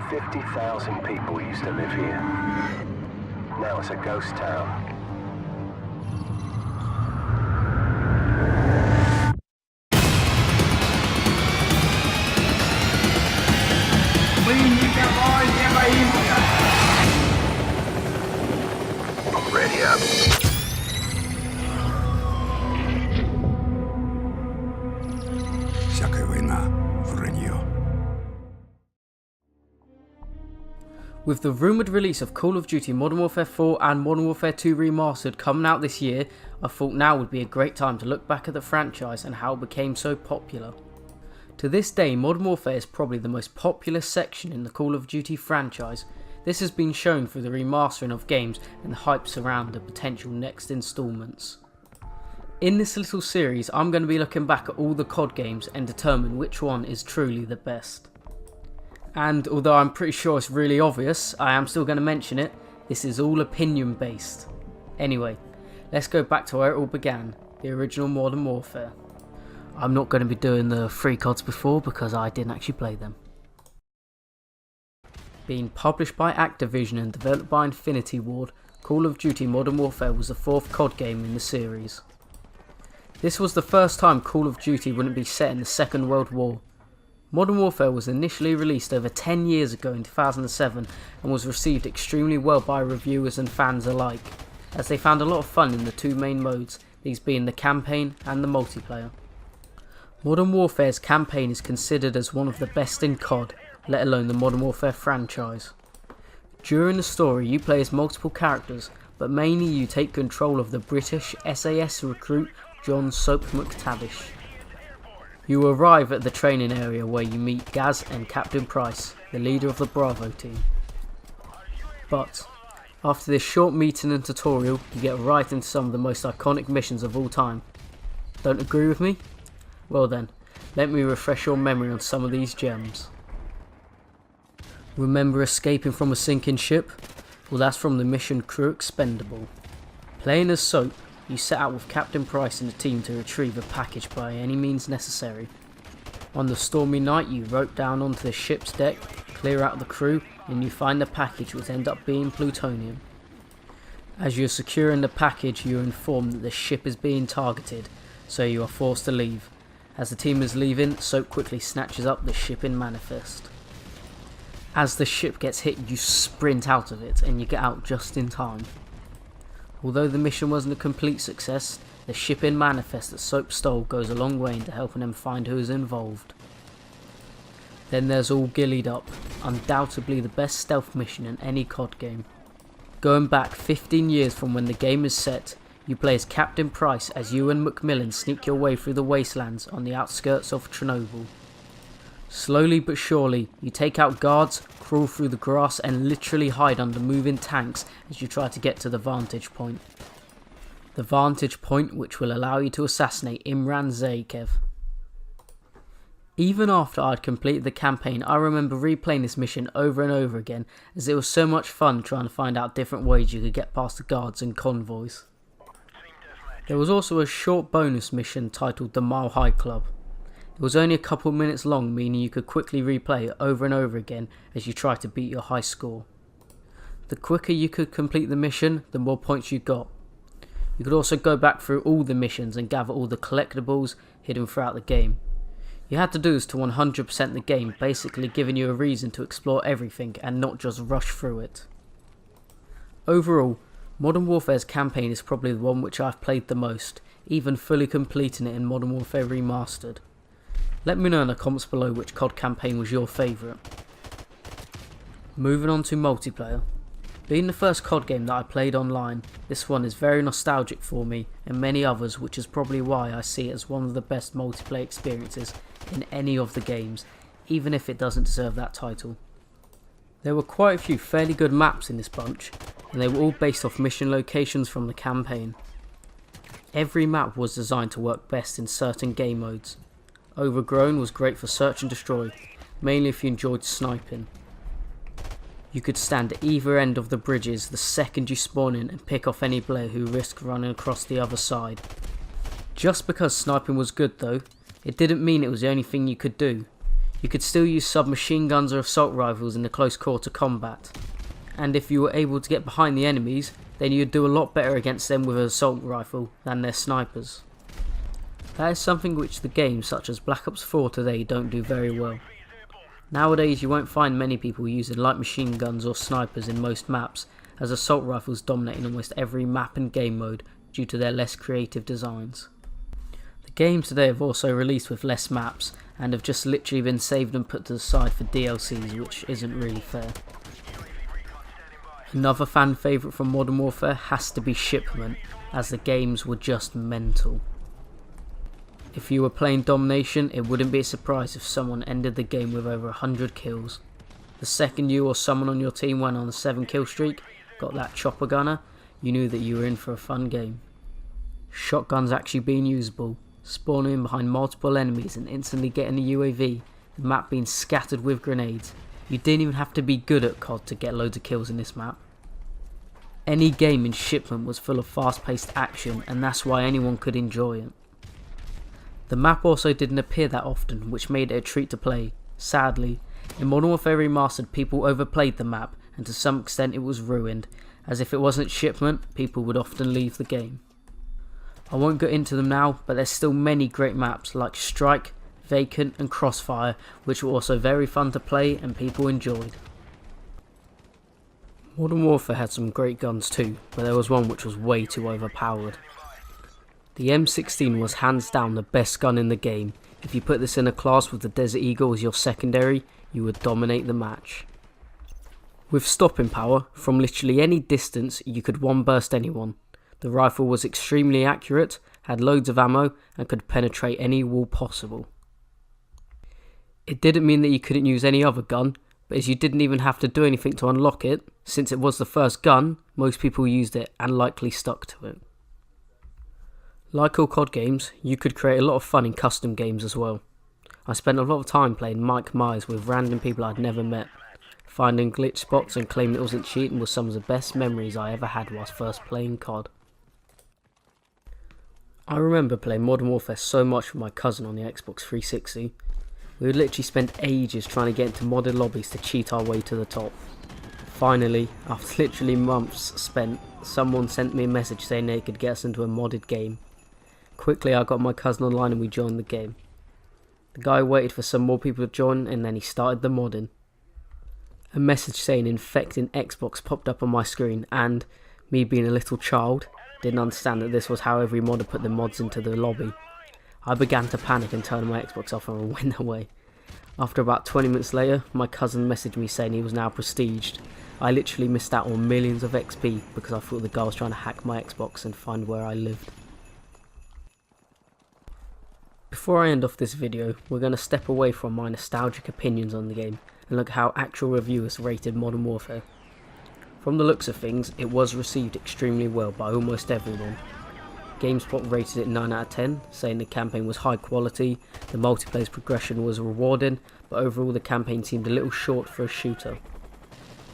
50,000 people used to live here. Now it's a ghost town. Ready up. Всякая война — вранье. With the rumoured release of Call of Duty Modern Warfare 4 and Modern Warfare 2 Remastered coming out this year, I thought now would be a great time to look back at the franchise and how it became so popular. To this day, Modern Warfare is probably the most popular section in the Call of Duty franchise. This has been shown through the remastering of games and the hype surrounding the potential next instalments. In this little series, I'm going to be looking back at all the COD games and determine which one is truly the best. And although I'm pretty sure it's really obvious, I am still going to mention it. This is all opinion based. Anyway, let's go back to where it all began, the original Modern Warfare. I'm not going to be doing the free CODs before because I didn't actually play them. Being published by Activision and developed by Infinity Ward, Call of Duty Modern Warfare was the fourth COD game in the series. This was the first time Call of Duty wouldn't be set in the Second World War. Modern Warfare was initially released over 10 years ago in 2007 and was received extremely well by reviewers and fans alike, as they found a lot of fun in the two main modes, these being the campaign and the multiplayer. Modern Warfare's campaign is considered as one of the best in COD, let alone the Modern Warfare franchise. During the story you play as multiple characters, but mainly you take control of the British SAS recruit John Soap McTavish. You arrive at the training area where you meet Gaz and Captain Price, the leader of the Bravo team. But after this short meeting and tutorial, you get right into some of the most iconic missions of all time. Don't agree with me? Well then, let me refresh your memory on some of these gems. Remember escaping from a sinking ship? Well, that's from the mission Crew Expendable. Playing as Soap, you set out with Captain Price and the team to retrieve a package by any means necessary. On the stormy night, you rope down onto the ship's deck, clear out the crew, and you find the package, which ends up being plutonium. As you're securing the package, you're informed that the ship is being targeted, so you are forced to leave. As the team is leaving, Soap quickly snatches up the shipping manifest. As the ship gets hit, you sprint out of it and you get out just in time. Although the mission wasn't a complete success, the shipping manifest that Soap stole goes a long way into helping them find who is involved. Then there's All Gillied Up, undoubtedly the best stealth mission in any COD game. Going back 15 years from when the game is set, you play as Captain Price as you and Macmillan sneak your way through the wastelands on the outskirts of Chernobyl. Slowly but surely, you take out guards, crawl through the grass and literally hide under moving tanks as you try to get to the vantage point. The vantage point which will allow you to assassinate Imran Zaikev. Even after I'd completed the campaign, I remember replaying this mission over and over again as it was so much fun trying to find out different ways you could get past the guards and convoys. There was also a short bonus mission titled the Mile High Club. It was only a couple minutes long, meaning you could quickly replay it over and over again as you try to beat your high score. The quicker you could complete the mission, the more points you got. You could also go back through all the missions and gather all the collectibles hidden throughout the game. You had to do this to 100% the game, basically giving you a reason to explore everything and not just rush through it. Overall, Modern Warfare's campaign is probably the one which I've played the most, even fully completing it in Modern Warfare Remastered. Let me know in the comments below which COD campaign was your favourite. Moving on to multiplayer. Being the first COD game that I played online, this one is very nostalgic for me and many others, which is probably why I see it as one of the best multiplayer experiences in any of the games, even if it doesn't deserve that title. There were quite a few fairly good maps in this bunch, and they were all based off mission locations from the campaign. Every map was designed to work best in certain game modes. Overgrown was great for search and destroy, mainly if you enjoyed sniping. You could stand at either end of the bridges the second you spawn in and pick off any player who risked running across the other side. Just because sniping was good though, it didn't mean it was the only thing you could do. You could still use submachine guns or assault rifles in the close quarter combat, and if you were able to get behind the enemies, then you'd do a lot better against them with an assault rifle than their snipers. That is something which the games such as Black Ops 4 today don't do very well. Nowadays you won't find many people using light machine guns or snipers in most maps, as assault rifles dominating almost every map and game mode due to their less creative designs. The games today have also released with less maps and have just literally been saved and put to the side for DLCs, which isn't really fair. Another fan favourite from Modern Warfare has to be Shipment, as the games were just mental. If you were playing Domination, it wouldn't be a surprise if someone ended the game with over 100 kills. The second you or someone on your team went on a 7 kill streak, got that chopper gunner, you knew that you were in for a fun game. Shotguns actually being usable, spawning in behind multiple enemies and instantly getting a UAV, the map being scattered with grenades. You didn't even have to be good at COD to get loads of kills in this map. Any game in Shipment was full of fast paced action, and that's why anyone could enjoy it. The map also didn't appear that often, which made it a treat to play. Sadly, in Modern Warfare Remastered people overplayed the map, and to some extent it was ruined, as if it wasn't Shipment, people would often leave the game. I won't go into them now, but there's still many great maps like Strike, Vacant and Crossfire, which were also very fun to play and people enjoyed. Modern Warfare had some great guns too, but there was one which was way too overpowered. The M16 was hands down the best gun in the game. If you put this in a class with the Desert Eagle as your secondary, you would dominate the match. With stopping power, from literally any distance you could one burst anyone. The rifle was extremely accurate, had loads of ammo and could penetrate any wall possible. It didn't mean that you couldn't use any other gun, but as you didn't even have to do anything to unlock it, since it was the first gun, most people used it and likely stuck to it. Like all COD games, you could create a lot of fun in custom games as well. I spent a lot of time playing Mike Myers with random people I'd never met. Finding glitch spots and claiming it wasn't cheating was some of the best memories I ever had whilst first playing COD. I remember playing Modern Warfare so much with my cousin on the Xbox 360. We would literally spend ages trying to get into modded lobbies to cheat our way to the top. Finally, after literally months spent, someone sent me a message saying they could get us into a modded game. Quickly I got my cousin online and we joined the game. The guy waited for some more people to join and then he started the modding. A message saying infecting Xbox popped up on my screen and, me being a little child, didn't understand that this was how every modder put the mods into the lobby. I began to panic and turned my Xbox off and went away. After about 20 minutes later, my cousin messaged me saying he was now prestiged. I literally missed out on millions of XP because I thought the guy was trying to hack my Xbox and find where I lived. Before I end off this video, we're going to step away from my nostalgic opinions on the game and look at how actual reviewers rated Modern Warfare. From the looks of things, it was received extremely well by almost everyone. GameSpot rated it 9 out of 10, saying the campaign was high quality, the multiplayer's progression was rewarding, but overall the campaign seemed a little short for a shooter.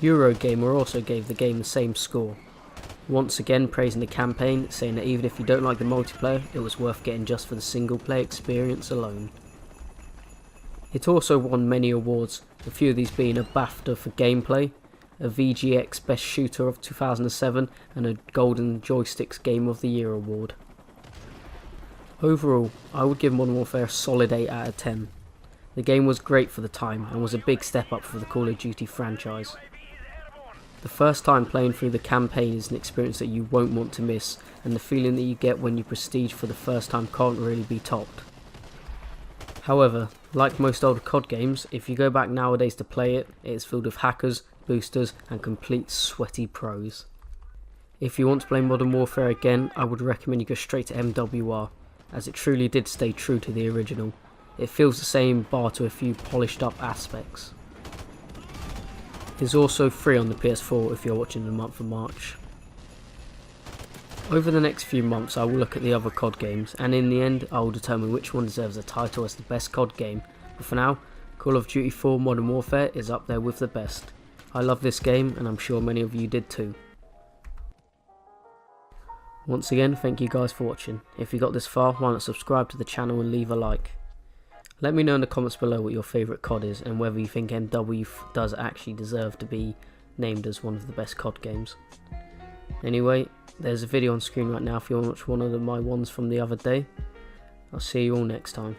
Eurogamer also gave the game the same score, once again praising the campaign, saying that even if you don't like the multiplayer, it was worth getting just for the single player experience alone. It also won many awards, a few of these being a BAFTA for gameplay, a Vgx Best Shooter of 2007 and a Golden Joysticks Game of the Year award. Overall, I would give Modern Warfare a solid 8 out of 10. The game was great for the time and was a big step up for the Call of Duty franchise. The first time playing through the campaign is an experience that you won't want to miss, and the feeling that you get when you prestige for the first time can't really be topped. However, like most older COD games, if you go back nowadays to play it, it is filled with hackers, boosters and complete sweaty pros. If you want to play Modern Warfare again, I would recommend you go straight to MWR, as it truly did stay true to the original. It feels the same bar to a few polished up aspects. It is also free on the PS4 if you're watching in the month of March. Over the next few months I will look at the other COD games, and in the end I will determine which one deserves a title as the best COD game, but for now, Call of Duty 4 Modern Warfare is up there with the best. I love this game and I'm sure many of you did too. Once again, thank you guys for watching. If you got this far, why not subscribe to the channel and leave a like. Let me know in the comments below what your favourite COD is and whether you think MW does actually deserve to be named as one of the best COD games. Anyway, there's a video on screen right now if you want to watch one of my ones from the other day. I'll see you all next time.